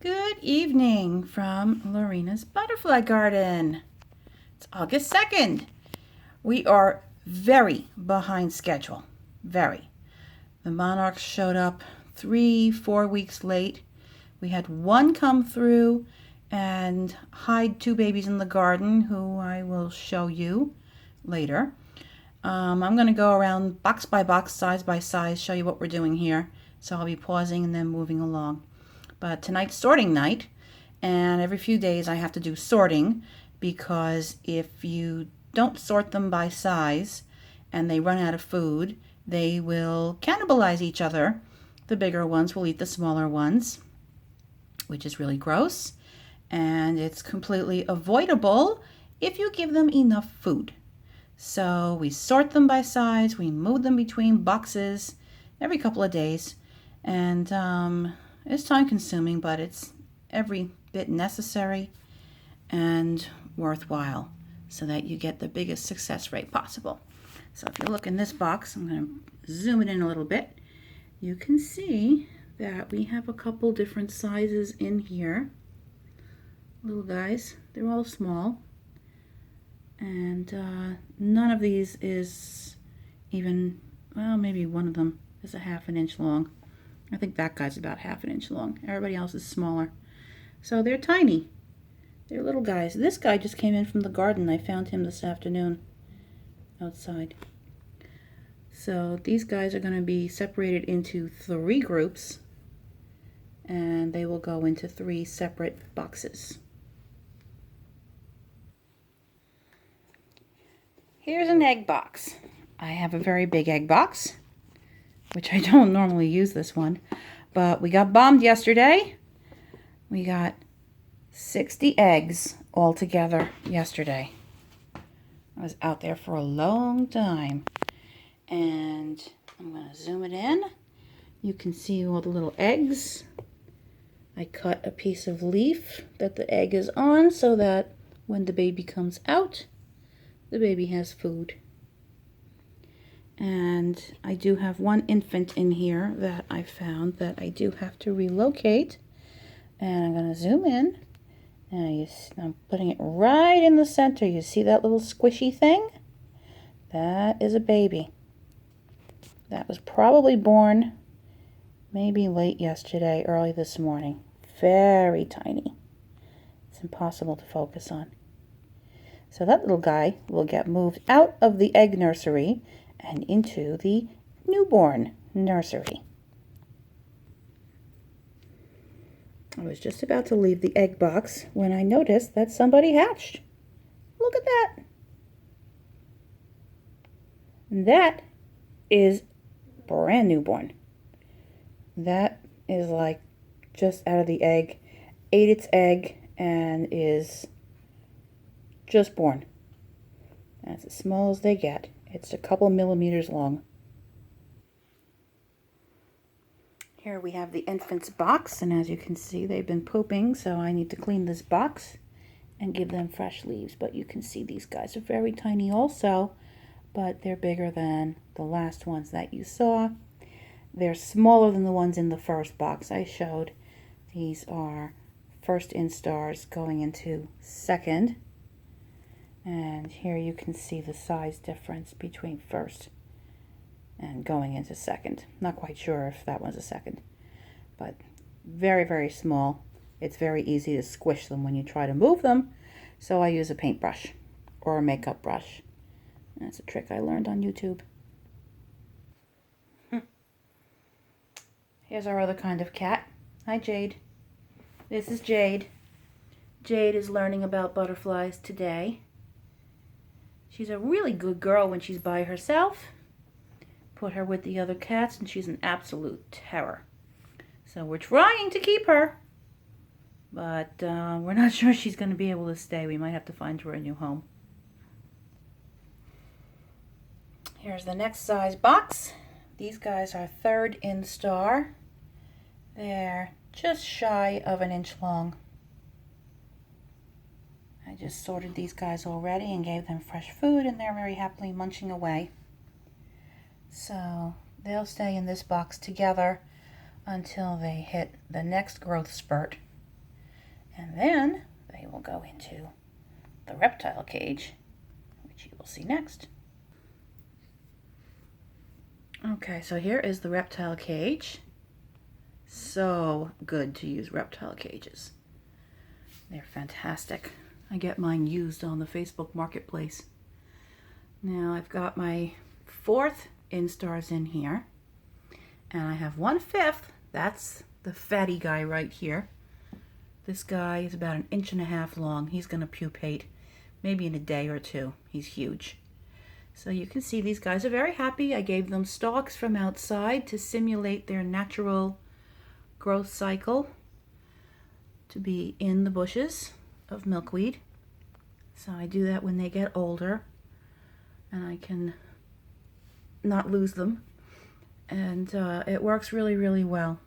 Good evening from Lorena's Butterfly Garden. It's August 2nd. We are very behind schedule. Very. The Monarchs showed up 3-4 weeks late. We had one come through and hide two babies in the garden who I will show you later. I'm going to go around box by box, size by size, show you what we're doing here. So I'll be pausing and then moving along. But tonight's sorting night, and every few days I have to do sorting because if you don't sort them by size and they run out of food, they will cannibalize each other. The bigger ones will eat the smaller ones, which is really gross, and it's completely avoidable if you give them enough food. So we sort them by size, we move them between boxes every couple of days, and it's time consuming, but it's every bit necessary and worthwhile so that you get the biggest success rate possible. So if you look in this box, I'm going to zoom it in a little bit. You can see that we have a couple different sizes in here. Little guys, they're all small. And none of these is even, well, maybe one of them is a ½ inch long. I think that guy's about ½ inch long. Everybody else is smaller. So they're tiny. They're little guys. This guy just came in from the garden. I found him this afternoon outside. So these guys are going to be separated into 3 groups, and they will go into 3 separate boxes. Here's an egg box. I have a very big egg box, which I don't normally use this one, but we got bombed yesterday. We got 60 eggs all together yesterday. I was out there for a long time, and I'm going to zoom it in. You can see all the little eggs. I cut a piece of leaf that the egg is on so that when the baby comes out, the baby has food. And I do have one infant in here that I found that I do have to relocate. And I'm going to zoom in. And I'm putting it right in the center. You see that little squishy thing? That is a baby. That was probably born maybe late yesterday, early this morning. Very tiny. It's impossible to focus on. So that little guy will get moved out of the egg nursery and into the newborn nursery. I was just about to leave the egg box when I noticed that somebody hatched. Look at that. That is brand newborn. That is like just out of the egg, ate its egg, and is just born. That's as small as they get. It's a couple millimeters long. Here we have the infant's box, and as you can see, they've been pooping, so I need to clean this box and give them fresh leaves. But you can see these guys are very tiny also, but they're bigger than the last ones that you saw. They're smaller than the ones in the first box I showed. These are first instars going into second. And here you can see the size difference between first and going into second. Not quite sure if that one's a second, but very, very small. It's very easy to squish them when you try to move them, so I use a paintbrush or a makeup brush. That's a trick I learned on YouTube. Here's our other kind of cat. Hi, Jade. This is Jade. Jade is learning about butterflies today. She's a really good girl when she's by herself. Put her with the other cats and she's an absolute terror. So we're trying to keep her, but we're not sure she's going to be able to stay. We might have to find her a new home. Here's the next size box. These guys are third instar. They're just shy of 1 inch long. I just sorted these guys already and gave them fresh food, and they're very happily munching away. So they'll stay in this box together until they hit the next growth spurt. And then they will go into the reptile cage, which you will see next. Okay, so here is the reptile cage. So good to use reptile cages. They're fantastic. I get mine used on the Facebook Marketplace. Now I've got my 4th instars in here, and I have 1/5. That's the fatty guy right here. This guy is about 1.5 inches long. He's going to pupate maybe in a day or 2. He's huge. So you can see these guys are very happy. I gave them stalks from outside to simulate their natural growth cycle to be in the bushes of milkweed. So I do that when they get older, and I can not lose them. And it works really, really well.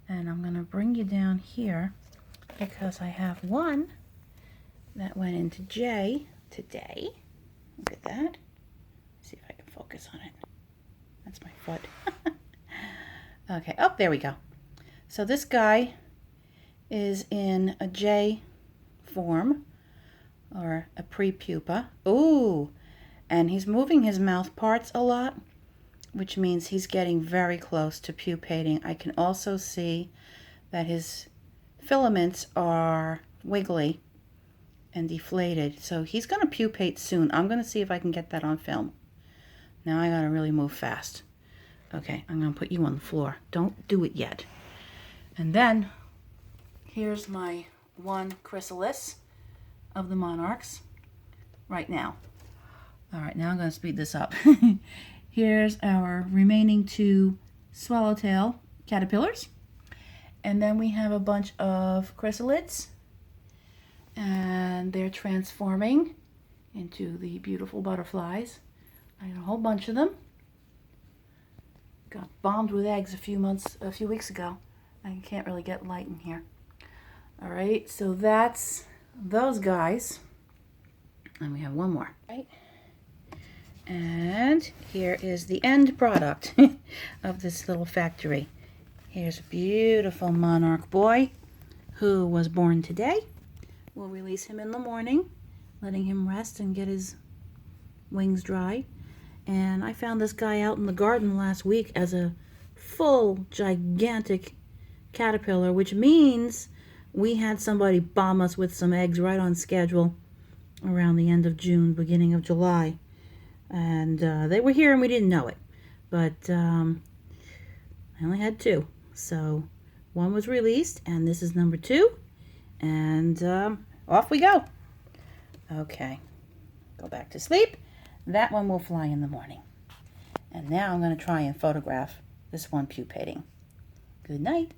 And I'm going to bring you down here because I have one that went into J today. Look at that. Let's see if I can focus on it. That's my foot. Okay, oh, there we go. So this guy is in a J form, or a pre-pupa. Ooh, and he's moving his mouth parts a lot, which means he's getting very close to pupating. I can also see that his filaments are wiggly and deflated. So he's going to pupate soon. I'm going to see if I can get that on film. Now I got to really move fast. Okay, I'm going to put you on the floor. Don't do it yet. And then here's my one chrysalis of the Monarchs right now. All right, now I'm going to speed this up. Here's our remaining 2 swallowtail caterpillars. And then we have a bunch of chrysalids. And they're transforming into the beautiful butterflies. I got a whole bunch of them. Got bombed with eggs a few weeks ago. I can't really get light in here. All right, so that's those guys. And we have one more. Right. And here is the end product of this little factory. Here's a beautiful monarch boy who was born today. We'll release him in the morning, letting him rest and get his wings dry. And I found this guy out in the garden last week as a full, gigantic caterpillar, which means we had somebody bomb us with some eggs right on schedule around the end of June, beginning of July. And they were here and we didn't know it. But I only had 2. So one was released, and this is number 2. And off we go. Okay, go back to sleep. That one will fly in the morning. And now I'm going to try and photograph this one pupating. Good night.